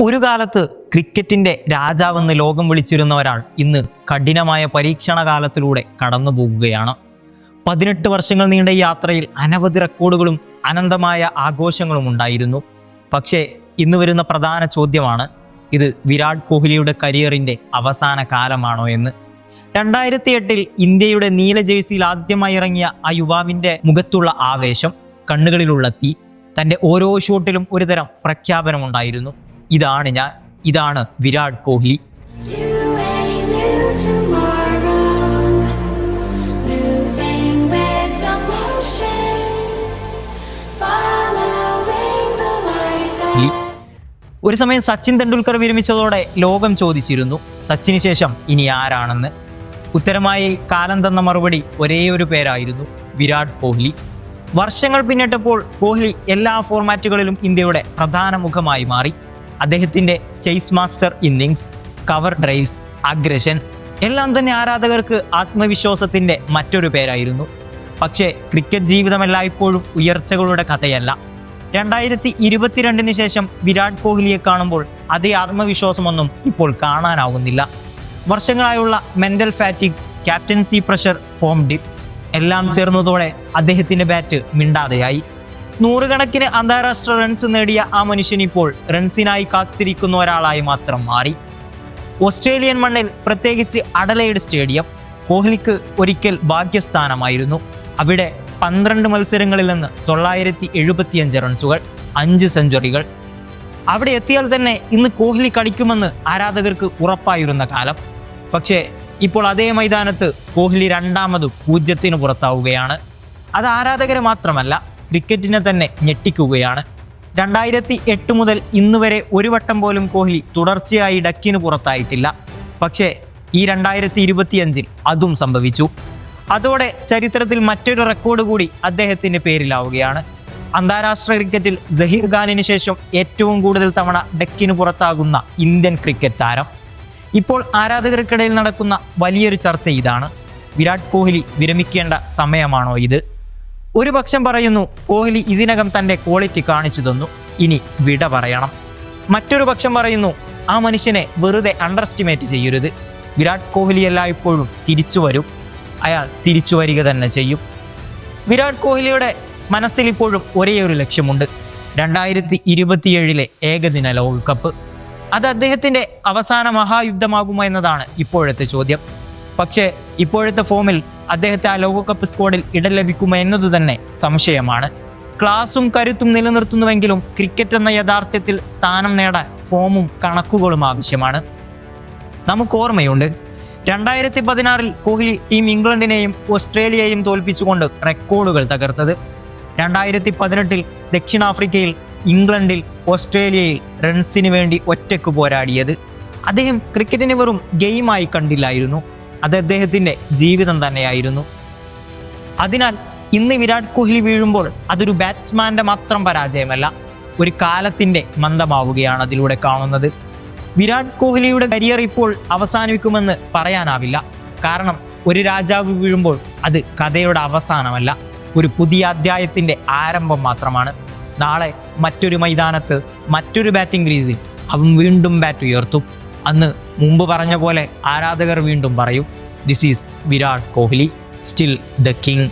ഒരു കാലത്ത് ക്രിക്കറ്റിന്റെ രാജാവെന്ന് ലോകം വിളിച്ചിരുന്ന ഒരാൾ ഇന്ന് കഠിനമായ പരീക്ഷണ കാലത്തിലൂടെ കടന്നു പോകുകയാണ്. 18 വർഷങ്ങൾ നീണ്ട യാത്രയിൽ അനവധി റെക്കോർഡുകളും അനന്തമായ ആഘോഷങ്ങളും ഉണ്ടായിരുന്നു. പക്ഷേ ഇന്ന് വരുന്ന പ്രധാന ചോദ്യമാണ്, ഇത് വിരാട് കോഹ്ലിയുടെ കരിയറിന്റെ അവസാന കാലമാണോ എന്ന്. 2008 ഇന്ത്യയുടെ നീല ജേഴ്സിയിൽ ആദ്യമായി ഇറങ്ങിയ ആ യുവാവിന്റെ മുഖത്തുള്ള ആവേശം, കണ്ണുകളിലുള്ള തീ, തൻ്റെ ഓരോ ഷോട്ടിലും ഒരുതരം പ്രഖ്യാപനമുണ്ടായിരുന്നു. ഇതാണ് ഞാൻ, ഇതാണ് വിരാട് കോഹ്ലി. ഒരു സമയം സച്ചിൻ തെണ്ടുൽക്കർ വിരമിച്ചതോടെ ലോകം ചോദിച്ചിരുന്നു, സച്ചിന് ശേഷം ഇനി ആരാണെന്ന്. ഉത്തരമായി കാലം തന്ന മറുപടി ഒരേ ഒരു പേരായിരുന്നു, വിരാട് കോഹ്ലി. വർഷങ്ങൾ പിന്നിട്ടപ്പോൾ കോഹ്ലി എല്ലാ ഫോർമാറ്റുകളിലും ഇന്ത്യയുടെ പ്രധാന മുഖമായി മാറി. അദ്ദേഹത്തിൻ്റെ chase master innings, cover drives, aggression എല്ലാം തന്നെ ആരാധകർക്ക് ആത്മവിശ്വാസത്തിൻ്റെ മറ്റൊരു പേരായിരുന്നു. പക്ഷേ ക്രിക്കറ്റ് ജീവിതമല്ല ഇപ്പോഴും ഉയർച്ചകളുടെ കഥയല്ല. 2022 ശേഷം വിരാട് കോഹ്ലിയെ കാണുമ്പോൾ അതേ ആത്മവിശ്വാസമൊന്നും ഇപ്പോൾ കാണാനാവുന്നില്ല. വർഷങ്ങളായുള്ള mental fatigue, captaincy pressure, form dip എല്ലാം ചേർന്നതോടെ അദ്ദേഹത്തിൻ്റെ ബാറ്റ് മിണ്ടാതെയായി. നൂറുകണക്കിന് അന്താരാഷ്ട്ര റൺസ് നേടിയ ആ മനുഷ്യൻ ഇപ്പോൾ റൺസിനായി കാത്തിരിക്കുന്ന ഒരാളായി മാത്രം മാറി. ഓസ്ട്രേലിയൻ മണ്ണിൽ, പ്രത്യേകിച്ച് അഡലെയ്ഡ് സ്റ്റേഡിയം, കോഹ്ലിക്ക് ഒരിക്കൽ ഭാഗ്യസ്ഥാനമായിരുന്നു. അവിടെ 12 മത്സരങ്ങളിൽ നിന്ന് 975 റൺസുകൾ, 5 സെഞ്ചുറികൾ. അവിടെ എത്തിയാൽ തന്നെ ഇന്ന് കോഹ്ലി കളിക്കുമെന്ന് ആരാധകർക്ക് ഉറപ്പായിരുന്ന കാലം. പക്ഷേ ഇപ്പോൾ അതേ മൈതാനത്ത് കോഹ്ലി രണ്ടാമതും 0 പുറത്താവുകയാണ്. അത് ആരാധകരെ മാത്രമല്ല, ക്രിക്കറ്റിനെ തന്നെ ഞെട്ടിക്കുകയാണ്. 2008 മുതൽ ഇന്ന് വരെ ഒരു വട്ടം പോലും കോഹ്ലി തുടർച്ചയായി ഡക്കിന് പുറത്തായിട്ടില്ല. പക്ഷേ ഈ 2025 അതും സംഭവിച്ചു. അതോടെ ചരിത്രത്തിൽ മറ്റൊരു റെക്കോർഡ് കൂടി അദ്ദേഹത്തിൻ്റെ പേരിലാവുകയാണ്. അന്താരാഷ്ട്ര ക്രിക്കറ്റിൽ സഹീർ ഖാനിന് ശേഷം ഏറ്റവും കൂടുതൽ തവണ ഡക്കിന് പുറത്താകുന്ന ഇന്ത്യൻ ക്രിക്കറ്റ് താരം. ഇപ്പോൾ ആരാധകർക്കിടയിൽ നടക്കുന്ന വലിയൊരു ചർച്ച ഇതാണ്, വിരാട് കോഹ്ലി വിരമിക്കേണ്ട സമയമാണോ ഇത്? ഒരു പക്ഷം പറയുന്നു, കോഹ്ലി ഇതിനകം തൻ്റെ ക്വാളിറ്റി കാണിച്ചു തന്നു, ഇനി വിട പറയണം. മറ്റൊരു പക്ഷം പറയുന്നു, ആ മനുഷ്യനെ വെറുതെ അണ്ടർ എസ്റ്റിമേറ്റ് ചെയ്യരുത്, വിരാട് കോഹ്ലി എല്ലായ്പ്പോഴും തിരിച്ചു വരും, അയാൾ തിരിച്ചു വരിക തന്നെ ചെയ്യും. വിരാട് കോഹ്ലിയുടെ മനസ്സിൽ ഇപ്പോഴും ഒരേ ഒരു ലക്ഷ്യമുണ്ട്, 2027 ഏകദിന ലോകകപ്പ്. അത് അദ്ദേഹത്തിൻ്റെ അവസാന മഹായുദ്ധമാകുമോ എന്നതാണ് ഇപ്പോഴത്തെ ചോദ്യം. പക്ഷേ ഇപ്പോഴത്തെ ഫോമിൽ അദ്ദേഹത്തെ ആ ലോകകപ്പ് സ്ക്വാഡിൽ ഇടം ലഭിക്കുമോ എന്നതു തന്നെ സംശയമാണ്. ക്ലാസും കരുത്തും നിലനിർത്തുന്നുവെങ്കിലും ക്രിക്കറ്റ് എന്ന യഥാർത്ഥത്തിൽ സ്ഥാനം നേടാൻ ഫോമും കണക്കുകളും ആവശ്യമാണ്. നമുക്ക് ഓർമ്മയുണ്ട്, 2016 കോഹ്ലി ടീം ഇംഗ്ലണ്ടിനെയും ഓസ്ട്രേലിയയെയും തോൽപ്പിച്ചുകൊണ്ട് റെക്കോർഡുകൾ തകർത്തത്. 2018 ദക്ഷിണാഫ്രിക്കയിൽ, ഇംഗ്ലണ്ടിൽ, ഓസ്ട്രേലിയയിൽ റൺസിന് വേണ്ടി ഒറ്റയ്ക്ക് പോരാടിയത്. അദ്ദേഹം ക്രിക്കറ്റിനെ വെറും ഗെയിമായി കണ്ടില്ലായിരുന്നു, അത് അദ്ദേഹത്തിൻ്റെ ജീവിതം തന്നെയായിരുന്നു. അതിനാൽ ഇന്ന് വിരാട് കോഹ്ലി വീഴുമ്പോൾ അതൊരു ബാറ്റ്സ്മാൻ്റെ മാത്രം പരാജയമല്ല, ഒരു കാലത്തിൻ്റെ മന്ദമാവുകയാണ് അതിലൂടെ കാണുന്നത്. വിരാട് കോഹ്ലിയുടെ കരിയർ ഇപ്പോൾ അവസാനിക്കുമെന്ന് പറയാനാവില്ല. കാരണം ഒരു രാജാവ് വീഴുമ്പോൾ അത് കഥയുടെ അവസാനമല്ല, ഒരു പുതിയ അധ്യായത്തിൻ്റെ ആരംഭം മാത്രമാണ്. നാളെ മറ്റൊരു മൈതാനത്ത്, മറ്റൊരു ബാറ്റിംഗ് ക്രീസിൽ അവൻ വീണ്ടും ബാറ്റ് ഉയർത്തും. അന്ന് മുമ്പ് പറഞ്ഞ പോലെ ആരാധകർ വീണ്ടും പറയും, this is Virat Kohli, still the king.